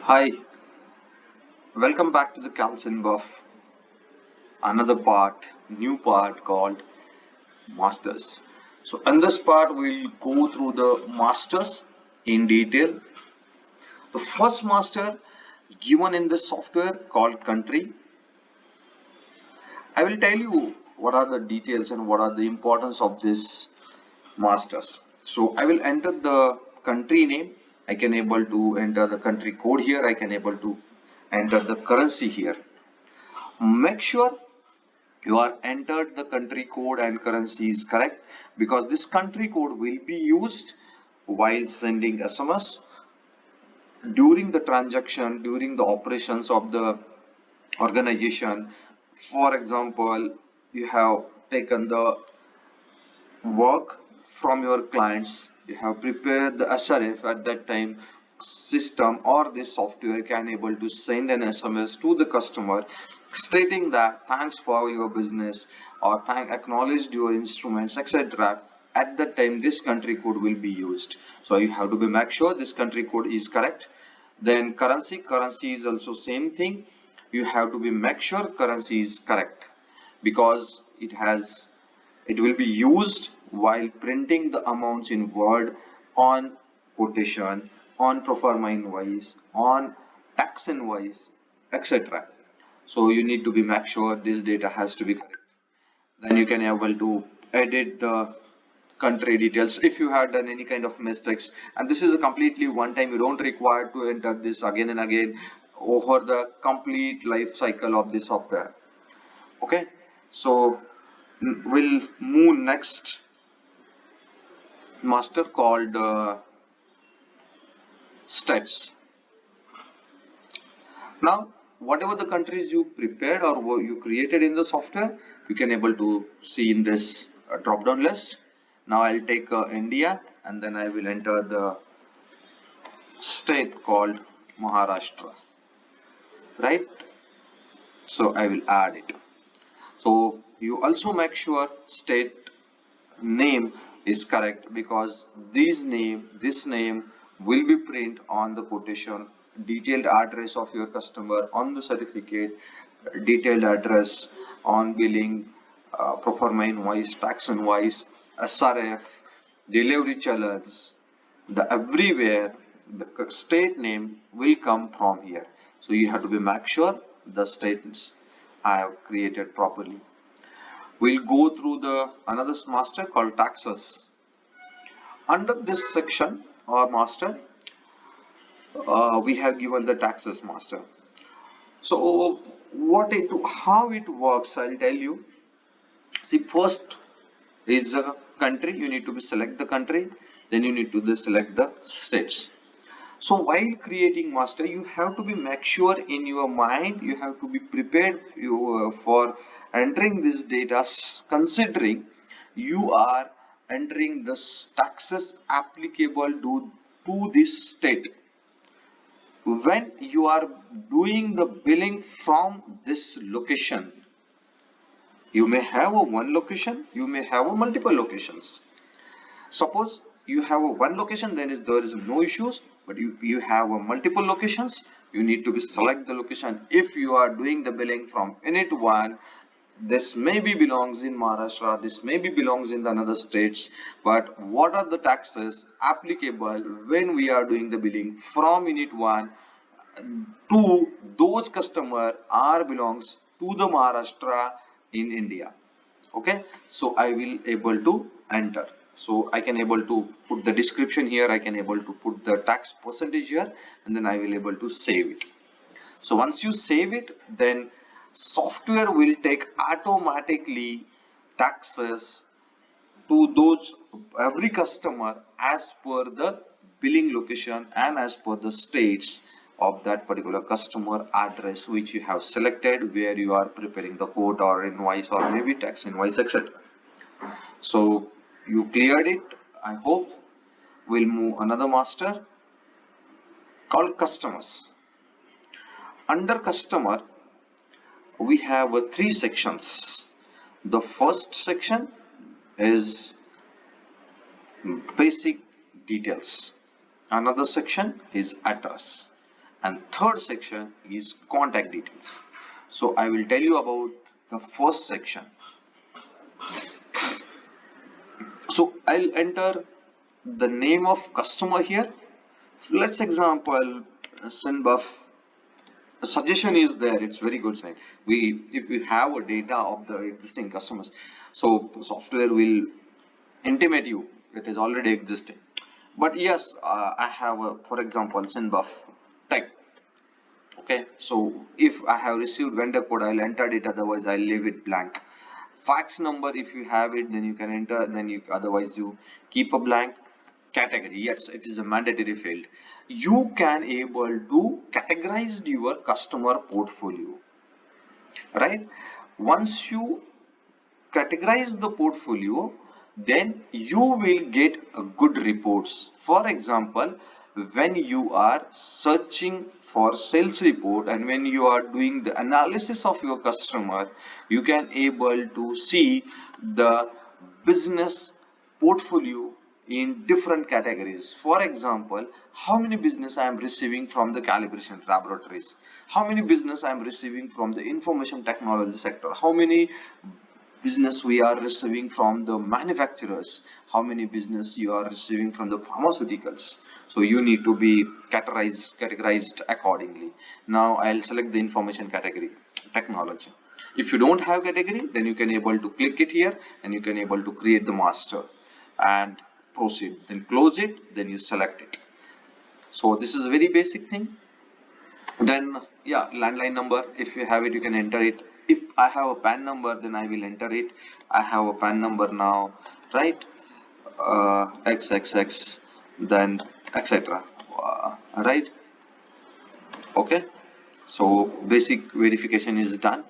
Hi, welcome back to the Calcin Buff. Another part, new part called Masters. So, in this part, we'll go through the masters in detail. The first master given in the software called country. I will tell you what are the details and what are the importance of this masters. So, I will enter the country name. I can able to enter the country code here. I can able to enter the currency here. Make sure you are entered the country code and currency is correct, because this country code will be used while sending SMS during the transaction, during the operations of the organization. For example, you have taken the work from your clients, you have prepared the SRF. At that time, system or this software can able to send an SMS to the customer stating that thanks for your business, or thank acknowledged your instruments, etc. At that time, this country code will be used. So you have to be make sure this country code is correct. Then currency is also same thing. You have to be make sure currency is correct, because it will be used while printing the amounts in Word, on quotation, on pro forma invoice, on tax invoice, etc. So you need to be make sure this data has to be correct. Then you can able to edit the country details if you had done any kind of mistakes. And this is a completely one time. You don't require to enter this again and again over the complete life cycle of the software. Okay, so we'll move next master called stats. Now, whatever the countries you prepared or you created in the software, you can able to see in this drop down list. Now I'll take India, and then I will enter the state called Maharashtra, right? So I will add it. So you also make sure state name is correct, because this name will be print on the quotation, detailed address of your customer on the certificate, detailed address on billing, pro forma invoice, tax invoice, SRF, delivery challenge, the everywhere the state name will come from here. So you have to be make sure the states I have created properly. We'll go through the another master called taxes. Under this section or master, we have given the taxes master. So how it works, I'll tell you. See, first is a country. You need to be select the country, then you need to select the states. So while creating master, you have to be make sure in your mind, you have to be prepared for entering this data, considering you are entering the taxes applicable to this state. When you are doing the billing from this location, you may have a one location, you may have a multiple locations. Suppose you have a one location, then there is no issues. But you have a multiple locations, you need to be select the location. If you are doing the billing from unit 1, this maybe belongs in Maharashtra, this maybe belongs in the another states. But what are the taxes applicable when we are doing the billing from unit 1 to those customer are belongs to the Maharashtra in India? Okay, so I will able to enter. So I can able to put the description here, I can able to put the tax percentage here, and then I will able to save it. So once you save it, then software will take automatically taxes to those every customer as per the billing location and as per the states of that particular customer address which you have selected, where you are preparing the quote or invoice or maybe tax invoice, etc. So you cleared it, I hope. We'll move another master called customers. Under customer, we have three sections. The first section is basic details. Another section is address, and third section is contact details. So I will tell you about the first section. So I'll enter the name of customer here. Let's example Sinbuff. The suggestion is there, it's very good sign. We If we have a data of the existing customers, so software will intimate you it is already existing. But yes, I have a, for example, Sinbuff type. Okay, so if I have received vendor code, I'll enter it, otherwise I'll leave it blank. Fax number, if you have it, then you can enter, then you otherwise you keep a blank. Category, yes, it is a mandatory field. You can able to categorize your customer portfolio, right? Once you categorize the portfolio, then you will get good reports. For example, when you are searching for sales report and when you are doing the analysis of your customer, you can able to see the business portfolio in different categories. For example, how many business I am receiving from the calibration laboratories, how many business I am receiving from the information technology sector, how many business we are receiving from the manufacturers, how many business you are receiving from the pharmaceuticals. So you need to be categorized accordingly. Now I'll select the information category, technology. If you don't have category, then you can able to click it here and you can able to create the master and proceed, then close it, then you select it. So this is a very basic thing. Then yeah, landline number, if you have it, you can enter it. If I have a PAN number, then I will enter it. I have a PAN number now, right? XXX, then etc. Right? Okay. So basic verification is done.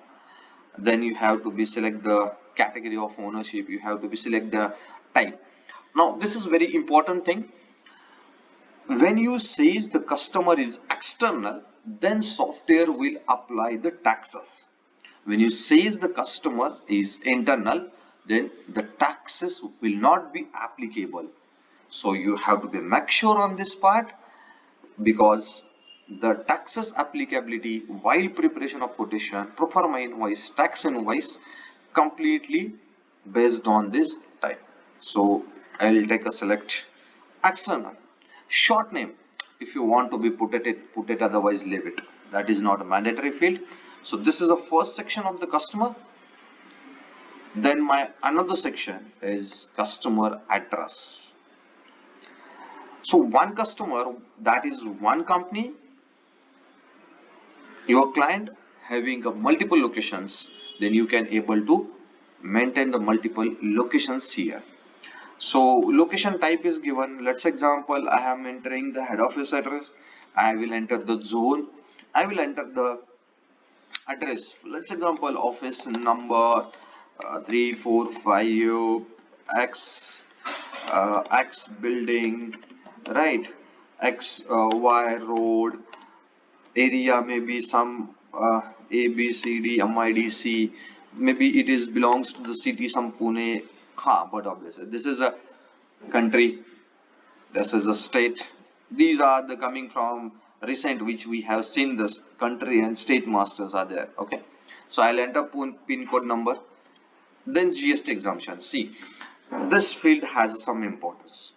Then you have to be select the category of ownership. You have to be select the type. Now this is very important thing. When you says the customer is external, then software will apply the taxes. When you says the customer is internal, then the taxes will not be applicable. So you have to be make sure on this part, because the taxes applicability while preparation of quotation, pro forma invoice, tax invoice, completely based on this type. So I will take a select external. Short name, if you want to be put it, otherwise leave it. That is not a mandatory field. So this is the first section of the customer. Then my another section is customer address. So one customer, that is one company, your client having a multiple locations, then you can able to maintain the multiple locations here. So location type is given. Let's example, I am entering the head office address. I will enter the zone. I will enter the address. Let's example, office number 345 X X building, right? X Y road, area maybe some A B C D MIDC. Maybe it is belongs to the city some Pune. But obviously this is a country, this is a state. These are the coming from recent which we have seen, this country and state masters are there. Okay, so I'll enter pin code number, then GST exemption. See, this field has some importance.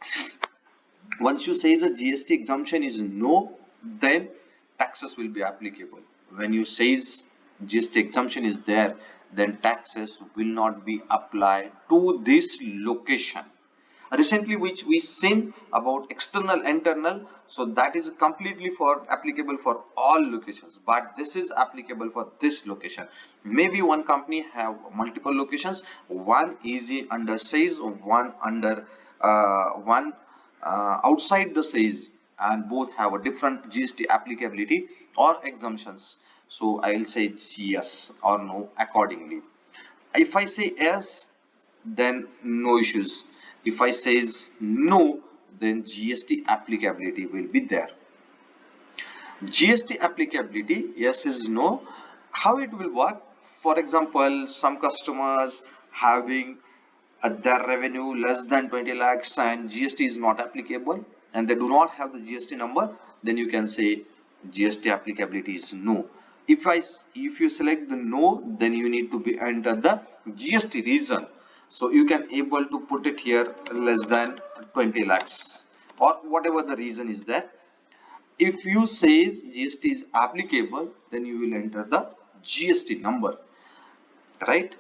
Once you say the GST exemption is no, then taxes will be applicable. When you says GST exemption is there, then taxes will not be applied to this location. Recently which we seen about external internal, so that is completely for applicable for all locations, but this is applicable for this location. Maybe one company have multiple locations, one is under sales, one under one outside the sales, and both have a different GST applicability or exemptions. So I will say yes or no accordingly. If I say yes, then no issues. If I says no, then GST applicability will be there. GST applicability, yes is no. How it will work? For example, some customers having their revenue less than 20 lakhs and GST is not applicable and they do not have the GST number, then you can say GST applicability is no. If you select the no, then you need to be enter the GST reason. So you can able to put it here less than 20 lakhs or whatever the reason is there. If you says GST is applicable, then you will enter the GST number, right?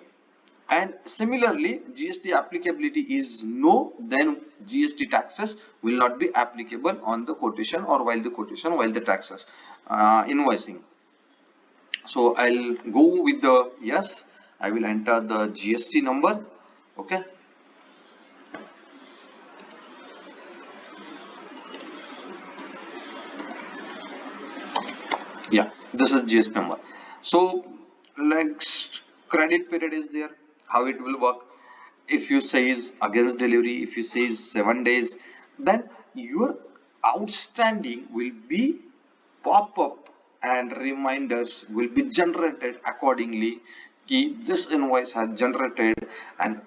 And similarly, GST applicability is no, then GST taxes will not be applicable on the quotation or while the taxes invoicing. So I'll go with the yes. I will enter the GST number. Okay. Yeah, this is GST number. So next credit period is there. How it will work? If you says against delivery, if you says 7 days, then your outstanding will be pop up and reminders will be generated accordingly. This invoice has generated and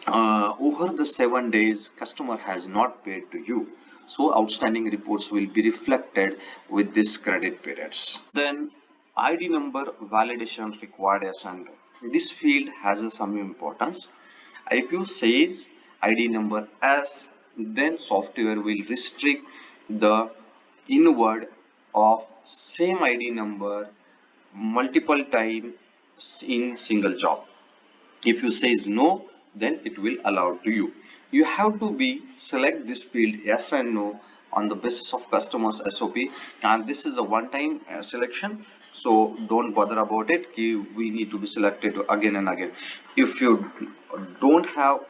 over the 7 days customer has not paid to you, so outstanding reports will be reflected with this credit periods. Then ID number validation required as and this field has some importance. If you says ID number as, then software will restrict the inward of same ID number multiple times in single job. If you says no, then it will allow to you. You have to be select this field yes and no on the basis of customers SOP, and this is a one-time selection, so don't bother about it. We need to be selected again and again. If you don't have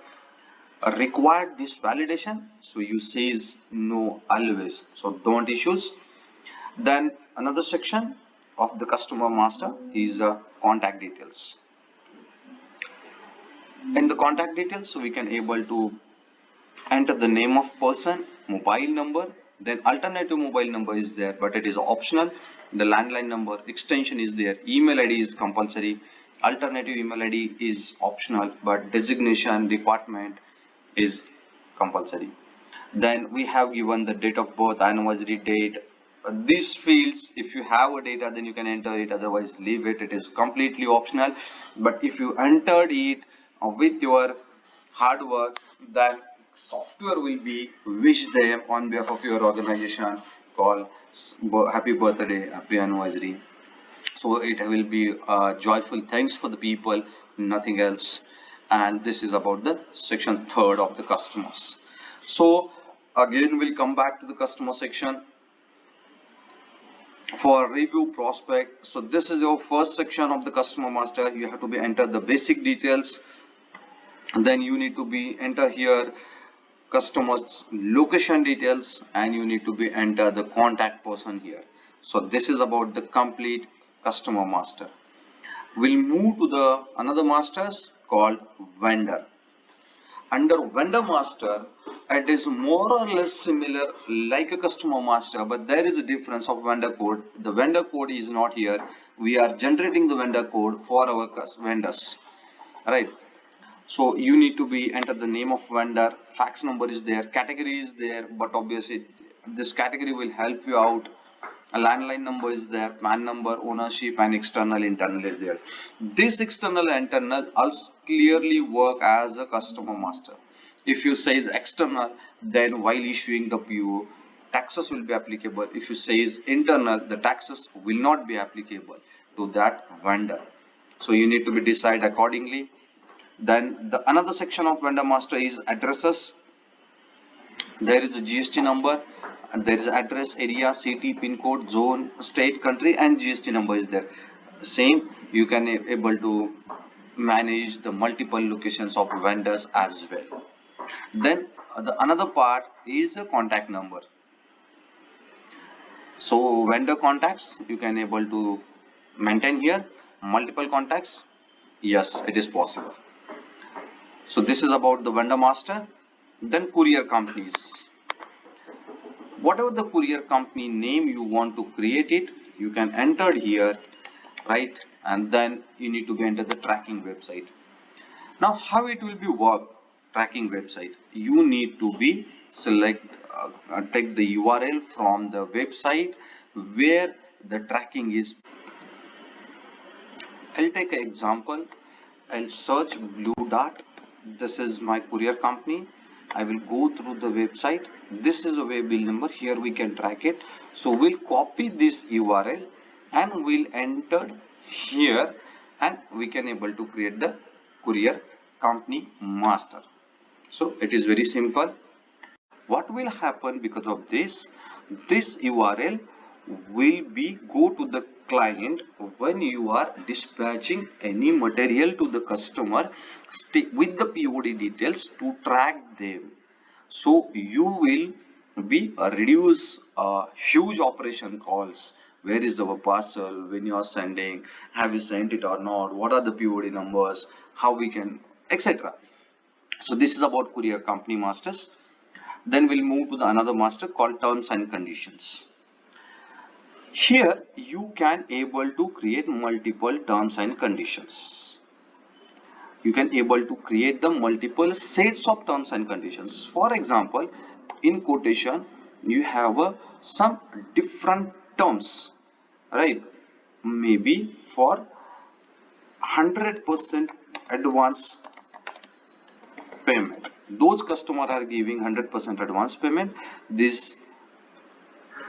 required this validation, so you says no always, so don't issues. Then another section of the customer master is contact details. In the contact details, so we can able to enter the name of person, mobile number, then alternative mobile number is there, but it is optional. The landline number, extension is there, email ID is compulsory, alternative email ID is optional, but designation department is compulsory. Then we have given the date of birth, anniversary date. These fields, if you have a data, then you can enter it, otherwise leave it. It is completely optional. But if you entered it with your hard work, then software will be wish them on behalf of your organization, call happy birthday, happy anniversary. So it will be joyful thanks for the people, nothing else. And this is about the section third of the customers. So again we'll come back to the customer section for review prospect. So this is your first section of the customer master. You have to be enter the basic details, then you need to be enter here customers location details, and you need to be enter the contact person here. So this is about the complete customer master. We'll move to the another masters called vendor. Under vendor master, it is more or less similar like a customer master, but there is a difference of vendor code. The vendor code is not here. We are generating the vendor code for our vendors, right? So you need to be enter the name of vendor, fax number is there, category is there, but obviously this category will help you out. A landline number is there, PAN number, ownership, and external internal is there. This external internal also clearly work as a customer master. If you says external, then while issuing the PO, taxes will be applicable. If you says internal, the taxes will not be applicable to that vendor. So you need to be decide accordingly. Then the another section of vendor master is addresses. There is a GST number, and there is address, area, city, pin code, zone, state, country, and GST number is there. Same, you can able to manage the multiple locations of vendors as well. Then the another part is a contact number. So vendor contacts you can able to maintain here. Multiple contacts, yes, it is possible. So this is about the vendor master. Then courier companies. Whatever the courier company name you want to create it, you can enter here, right? And then you need to be enter the tracking website. Now how it will be work tracking website? You need to be select take the URL from the website where the tracking is. I'll take an example. I'll search Blue Dart. This is my courier company. I will go through the website. This is a web bill number. Here we can track it. So we'll copy this URL and we'll enter here, and we can able to create the courier company master. So it is very simple. What will happen because of this URL will be go to the client when you are dispatching any material to the customer with the POD details to track them. So you will be reduce huge operation calls. Where is our parcel? When you are sending, have you sent it or not? What are the POD numbers? How we can, etc. So this is about courier company masters. Then we'll move to the another master called terms and conditions. Here you can able to create multiple terms and conditions. You can able to create the multiple sets of terms and conditions. For example, in quotation you have some different terms, right? Maybe for 100% advance payment. Those customers are giving 100% advance payment. This,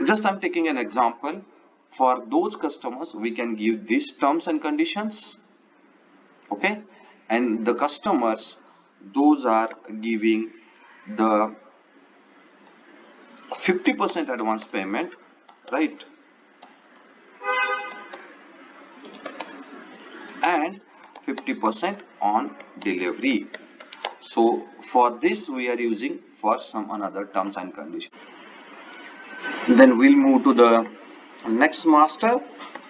just I'm taking an example. For those customers we can give these terms and conditions, okay, and the customers those are giving the 50% advance payment, right, and 50% on delivery. So for this we are using for some another terms and conditions. Then we'll move to the next master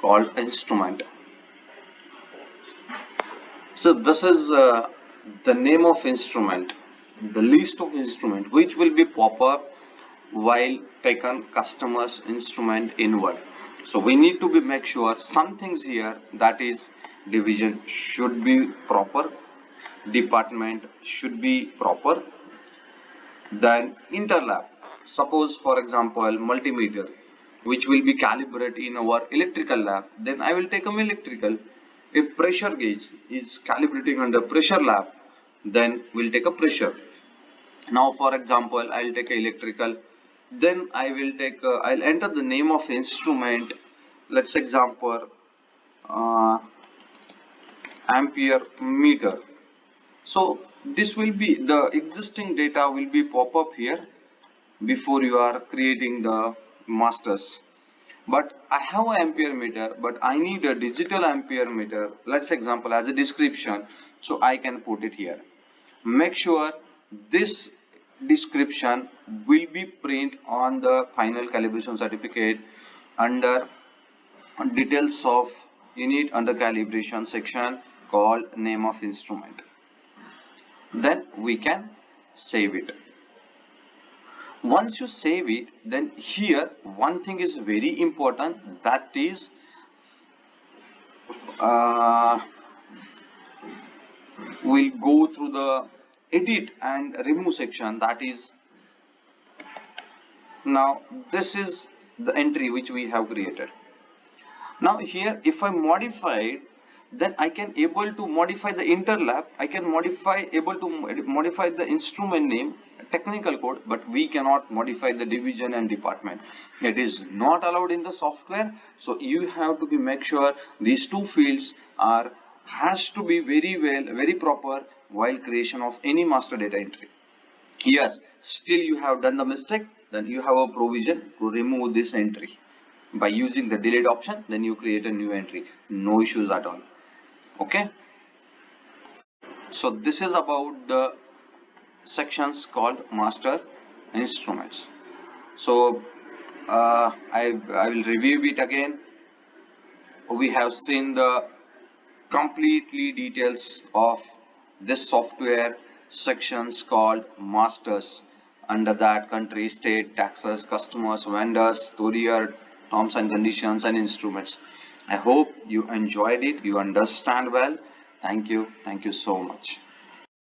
called instrument. So this is the name of instrument, the list of instrument which will be pop up while taken customers instrument inward. So we need to be make sure some things here, that is division should be proper, department should be proper. Then interlap, suppose for example multimeter which will be calibrated in our electrical lab, then I will take an electrical. If pressure gauge is calibrating under pressure lab, then we'll take a pressure. Now for example I'll take a electrical, then I will take I'll enter the name of instrument. Let's example ampere meter. So this will be the existing data will be pop up here before you are creating the masters. But I have an ampere meter, but I need a digital ampere meter. Let's example as a description, so I can put it here. Make sure this description will be print on the final calibration certificate under details of unit under calibration section called name of instrument. Then we can save it. Once you save it, then here one thing is very important, that is we'll go through the edit and remove section. That is, now this is the entry which we have created. Now here if I modify it, then I can able to modify the interlap, I can able to modify the instrument name, technical code, but we cannot modify the division and department. It is not allowed in the software. So you have to be make sure these two fields are has to be very proper while creation of any master data entry. Yes, still you have done the mistake, then you have a provision to remove this entry by using the delete option. Then you create a new entry, no issues at all. Okay, so this is about the sections called master instruments. So I will review it again. We have seen the completely details of this software sections called masters. Under that, country, state, taxes, customers, vendors, courier, terms and conditions, and instruments. I hope you enjoyed it, you understand well. Thank you so much.